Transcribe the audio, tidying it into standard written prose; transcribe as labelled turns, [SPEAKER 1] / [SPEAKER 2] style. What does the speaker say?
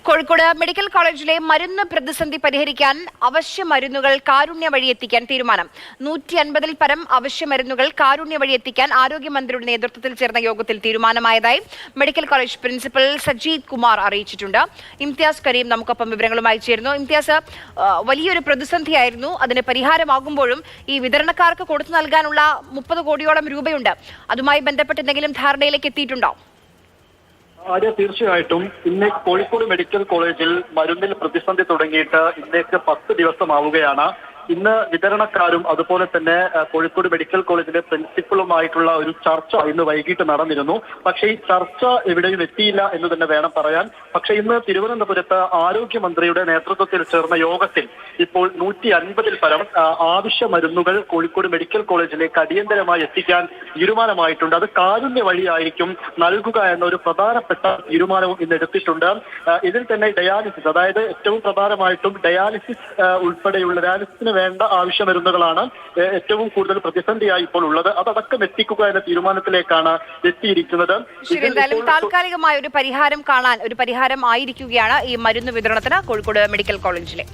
[SPEAKER 1] Kozhikode medical കോളേജിലെ മരുന്ന് പ്രതിസന്ധി പരിഹരിക്കാൻ അവശ്യ മരുന്നുകൾ കാരുണ്യ വഴി എത്തിക്കാൻ തീരുമാനം. 150-ൽ പരം അവശ്യ മരുന്നുകൾ കാരുണ്യ വഴി എത്തിക്കാൻ ആരോഗ്യമന്ത്രിയുടെ നേതൃത്വത്തിൽ ചേർന്ന യോഗത്തിൽ തീരുമാനമായതായി medical college principal Sajeed Kumar അറിയിച്ചിട്ടുണ്ട്. ഇംതിയാസ് കരീം നമുക്കൊപ്പം വിവരങ്ങളുമായി ചേരുന്നു. ഇംതിയാസ്, വലിയൊരു പ്രതിസന്ധിയായിരുന്നു. അതിന് പരിഹാരമാകുമ്പോഴും ഈ വിതരണക്കാർക്ക് കൊടുത്തു നൽകാനുള്ള 30 കോടിയോളം രൂപയുണ്ട്. അതുമായി ബന്ധപ്പെട്ട് എന്തെങ്കിലും ധാരണയിലേക്ക് എത്തിയിട്ടുണ്ടോ?
[SPEAKER 2] അതെ, തീർച്ചയായിട്ടും. ഇന്ന് കോഴിക്കോട് മെഡിക്കൽ കോളേജിൽ മരുന്നിൽ പ്രതിസന്ധി തുടങ്ങിയിട്ട് ഇന്നേക്ക് 10 ദിവസമാവുകയാണ്. ഇന്ന് വിതരണക്കാരും അതുപോലെ തന്നെ കോഴിക്കോട് മെഡിക്കൽ കോളേജിലെ പ്രിൻസിപ്പളുമായിട്ടുള്ള ഒരു ചർച്ച ഇന്ന് വൈകിട്ട് നടന്നിരുന്നു. പക്ഷേ ഈ ചർച്ച എവിടെയും എത്തിയില്ല എന്ന് തന്നെ വേണം പറയാൻ. പക്ഷേ ഇന്ന് തിരുവനന്തപുരത്ത് ആരോഗ്യമന്ത്രിയുടെ നേതൃത്വത്തിൽ ചേർന്ന യോഗത്തിൽ ഇപ്പോൾ 150-ൽ പരം ആവശ്യ മരുന്നുകൾ കോഴിക്കോട് മെഡിക്കൽ കോളേജിലേക്ക് അടിയന്തരമായി എത്തിക്കാൻ തീരുമാനമായിട്ടുണ്ട്. അത് കാരുണ്യ വഴിയായിരിക്കും നൽകുക എന്ന ഒരു പ്രധാനപ്പെട്ട തീരുമാനവും ഇന്ന് എടുത്തിട്ടുണ്ട്. ഇതിൽ തന്നെ ഡയാലിസിസ്, അതായത് ഏറ്റവും പ്രധാനമായിട്ടും ഡയാലിസിസ് ഉൾപ്പെടെയുള്ള ഡയാലിസിസിന് വേണ്ട ആവശ്യ മരുന്നുകളാണ് ഏറ്റവും കൂടുതൽ പ്രതിസന്ധിയായി ഇപ്പോൾ ഉള്ളത്. അതടക്കം എത്തിക്കുക എന്ന തീരുമാനത്തിലേക്കാണ് എത്തിയിരിക്കുന്നത്.
[SPEAKER 1] എന്തായാലും താൽക്കാലികമായ ഒരു പരിഹാരം ആയിരിക്കുകയാണ് ഈ മരുന്ന് വിതരണത്തിന് കോഴിക്കോട് മെഡിക്കൽ കോളേജിലെ.